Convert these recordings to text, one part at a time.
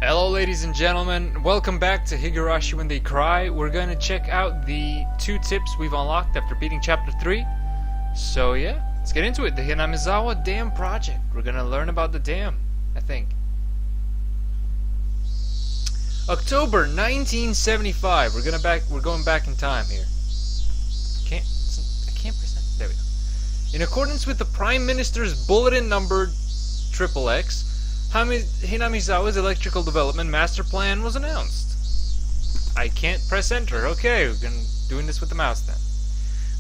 Hello ladies and gentlemen, welcome back to Higurashi When They Cry. We're gonna check out the 2 tips we've unlocked after beating chapter 3. So yeah, let's get into it. The Hinamizawa Dam Project. We're gonna learn about the dam, I think. October 1975. We're going back in time here. I can't press that. There we go. In accordance with the Prime Minister's bulletin numbered XXX, Hinamizawa's electrical development master plan was announced. I can't press enter. Okay, we're doing this with the mouse then.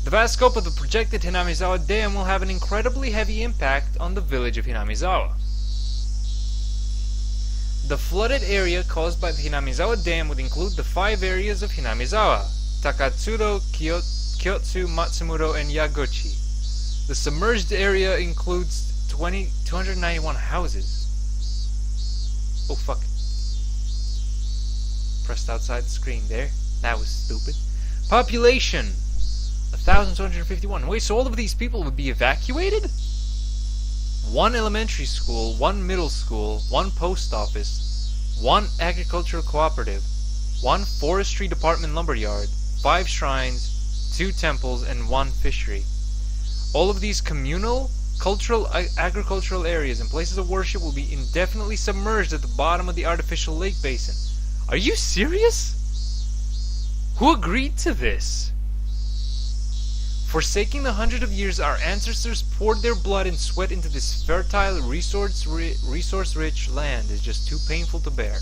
The vast scope of the projected Hinamizawa Dam will have an incredibly heavy impact on the village of Hinamizawa. The flooded area caused by the Hinamizawa Dam would include the 5 areas of Hinamizawa: Takatsuro, Kyotsu, Matsumuro, and Yaguchi. The submerged area includes 291 houses. Oh fuck. Pressed outside the screen there. That was stupid. Population 1,251. Wait, so all of these people would be evacuated? 1 elementary school, 1 middle school, 1 post office, 1 agricultural cooperative, 1 forestry department lumberyard, 5 shrines, 2 temples, and 1 fishery. All of these communal, cultural, agricultural areas and places of worship will be indefinitely submerged at the bottom of the artificial lake basin. Are you serious? Who agreed to this? Forsaking the hundreds of years our ancestors poured their blood and sweat into this fertile, resource-rich land is just too painful to bear.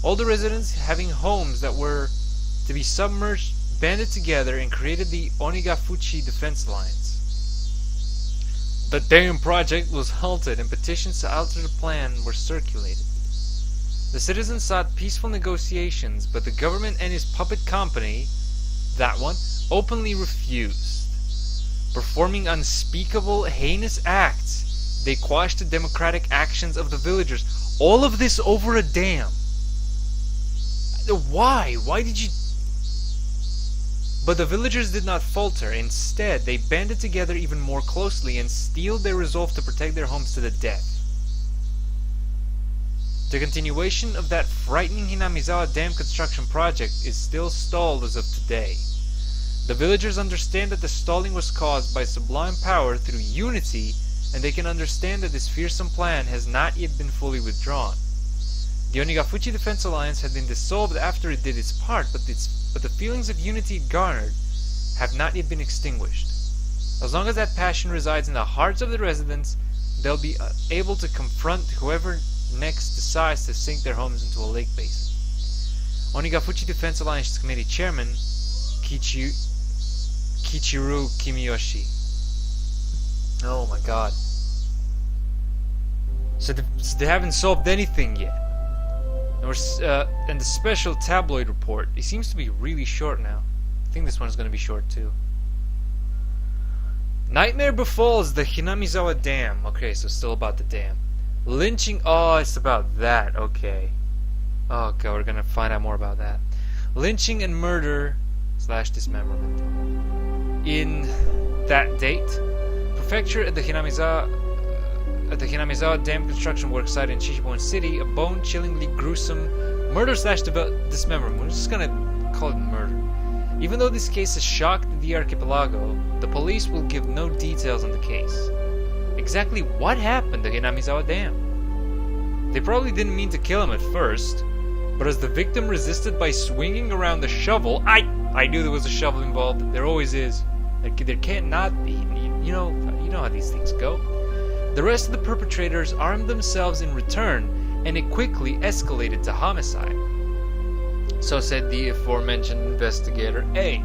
All the residents having homes that were to be submerged banded together and created the Onigafuchi Defense Alliance. The dam project was halted and petitions to alter the plan were circulated. The citizens sought peaceful negotiations, but the government and his puppet company, that one, openly refused. Performing unspeakable, heinous acts, they quashed the democratic actions of the villagers. All of this over a dam. Why? Why did you... But the villagers did not falter. Instead, they banded together even more closely and steeled their resolve to protect their homes to the death. The continuation of that frightening Hinamizawa Dam construction project is still stalled as of today. The villagers understand that the stalling was caused by sublime power through unity, and they can understand that this fearsome plan has not yet been fully withdrawn. The Onigafuchi Defense Alliance had been dissolved after it did its part, but the feelings of unity it garnered have not yet been extinguished. As long as that passion resides in the hearts of the residents, they'll be able to confront whoever next decides to sink their homes into a lake basin. Onigafuchi Defense Alliance Committee Chairman Kichiru Kimiyoshi. Oh my god. So they haven't solved anything yet. And the special tabloid report, it seems to be really short now. I think this one's going to be short too. Nightmare befalls the Hinamizawa Dam. Okay, so still about the dam. Lynching. Oh, it's about that. Okay. Okay, we're going to find out more about that. Lynching and murder / dismemberment. In that date, prefecture at the Hinamizawa Dam construction work site in Chichibuan City, a bone-chillingly gruesome murder / dismemberment. We're just gonna call it murder. Even though this case has shocked the archipelago, the police will give no details on the case. Exactly what happened to Hinamizawa Dam? They probably didn't mean to kill him at first, but as the victim resisted by swinging around the shovel, I knew there was a shovel involved. There always is. There can't not be. You know how these things go. The rest of the perpetrators armed themselves in return, and it quickly escalated to homicide. So said the aforementioned investigator A.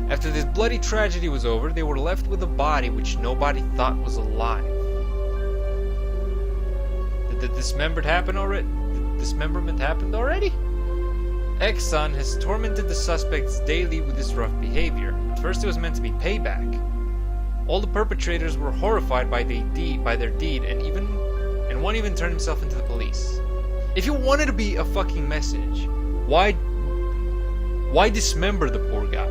After this bloody tragedy was over, they were left with a body which nobody thought was alive. Did the dismemberment happen already? Exxon has tormented the suspects daily with his rough behavior. At first it was meant to be payback. All the perpetrators were horrified by their deed, and one even turned himself into the police. If you wanted to be a fucking message, why dismember the poor guy?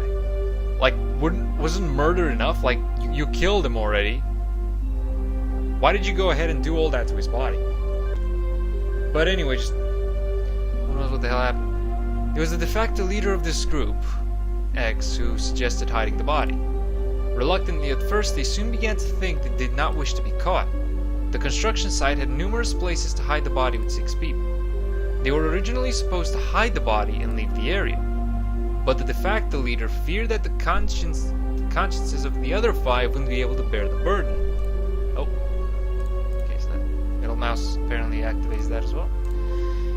Like, wasn't murder enough? Like, you killed him already. Why did you go ahead and do all that to his body? But anyway, just who knows what the hell happened. It was the de facto leader of this group, X, who suggested hiding the body. Reluctantly at first, they soon began to think they did not wish to be caught. The construction site had numerous places to hide the body with 6 people. They were originally supposed to hide the body and leave the area, but the de facto leader feared that the consciences of the other 5 wouldn't be able to bear the burden. Oh, okay, so that middle mouse apparently activates that as well.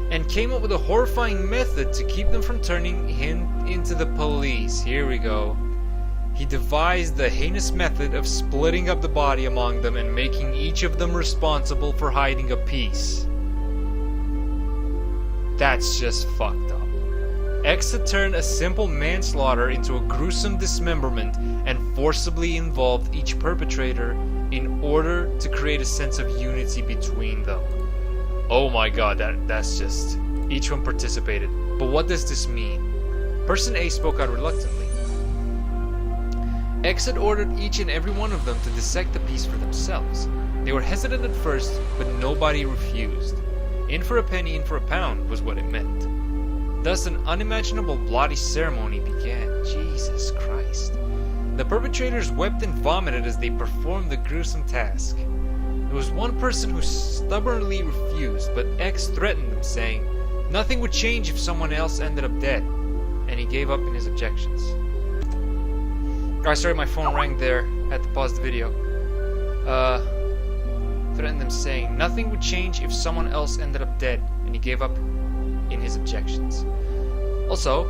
And came up with a horrifying method to keep them from turning him into the police. Here we go. He devised the heinous method of splitting up the body among them and making each of them responsible for hiding a piece. That's just fucked up. X had turned a simple manslaughter into a gruesome dismemberment and forcibly involved each perpetrator in order to create a sense of unity between them. Oh my god, that's just... Each one participated. But what does this mean? Person A spoke out reluctantly. X had ordered each and every one of them to dissect the piece for themselves. They were hesitant at first, but nobody refused. In for a penny, in for a pound was what it meant. Thus an unimaginable bloody ceremony began. Jesus Christ. The perpetrators wept and vomited as they performed the gruesome task. There was one person who stubbornly refused, but X threatened them, saying nothing would change if someone else ended up dead, and he gave up in his objections. Guys, sorry, my phone rang there. Had to pause the video. Threatened them, saying nothing would change if someone else ended up dead, and he gave up in his objections. Also,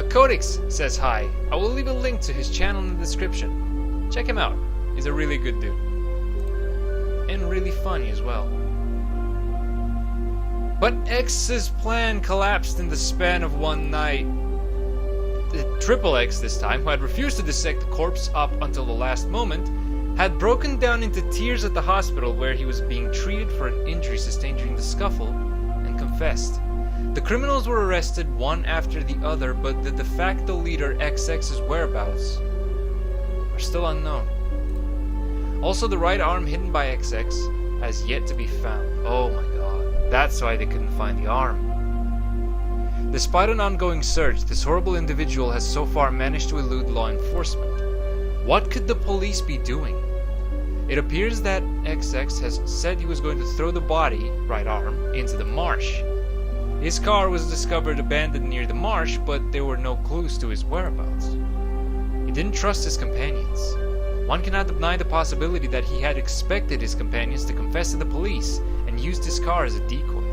Codex says hi. I will leave a link to his channel in the description. Check him out. He's a really good dude. And really funny as well. But X's plan collapsed in the span of one night. Triple X this time, who had refused to dissect the corpse up until the last moment, had broken down into tears at the hospital where he was being treated for an injury sustained during the scuffle, and confessed. The criminals were arrested one after the other, but the de facto leader XX's whereabouts are still unknown. Also, the right arm hidden by XX has yet to be found. Oh my god, that's why they couldn't find the arm. Despite an ongoing search, this horrible individual has so far managed to elude law enforcement. What could the police be doing? It appears that XX has said he was going to throw the body, right arm, into the marsh. His car was discovered abandoned near the marsh, but there were no clues to his whereabouts. He didn't trust his companions. One cannot deny the possibility that he had expected his companions to confess to the police and used his car as a decoy.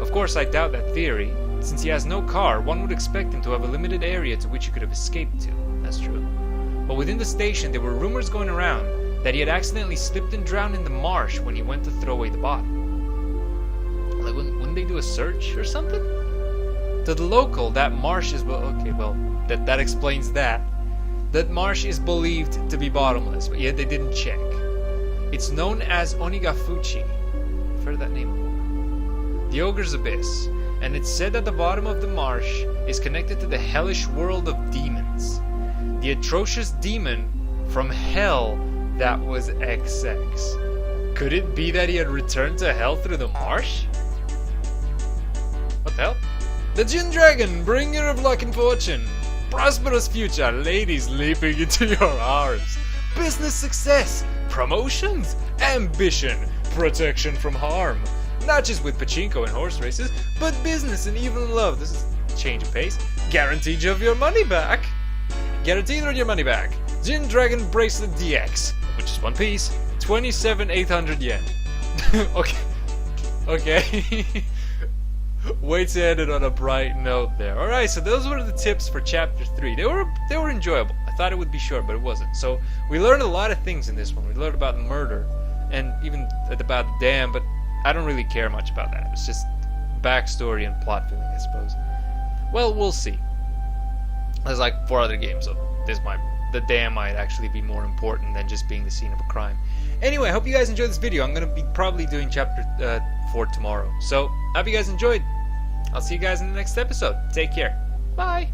Of course, I doubt that theory. Since he has no car, one would expect him to have a limited area to which he could have escaped to. That's true. But within the station, there were rumors going around that he had accidentally slipped and drowned in the marsh when he went to throw away the body. Like, wouldn't they do a search or something? To the local, that marsh is... that explains that. That marsh is believed to be bottomless, but yet they didn't check. It's known as Onigafuchi. I've heard that name before. The Ogre's Abyss. And it's said that the bottom of the marsh is connected to the hellish world of demons. The atrocious demon from hell that was XX. Could it be that he had returned to hell through the marsh? What the hell? The Gin Dragon, bringer of luck and fortune. Prosperous future, ladies leaping into your arms. Business success, promotions, ambition, protection from harm. Not just with pachinko and horse races, but business and even love. This is change of pace. Guaranteed of your money back. Guaranteed on your money back. Gin Dragon Bracelet DX, which is one piece, 27,800 yen. Okay. Way to end it on a bright note there. Alright, so those were the tips for chapter 3. They were enjoyable. I thought it would be short, but it wasn't. So we learned a lot of things in this one. We learned about murder and even about the dam, but I don't really care much about that. It's just backstory and plot filling, I suppose. Well, we'll see. There's like 4 other games, so the dam might actually be more important than just being the scene of a crime. Anyway, I hope you guys enjoyed this video. I'm going to be probably doing chapter 4 tomorrow. So, I hope you guys enjoyed. I'll see you guys in the next episode. Take care. Bye.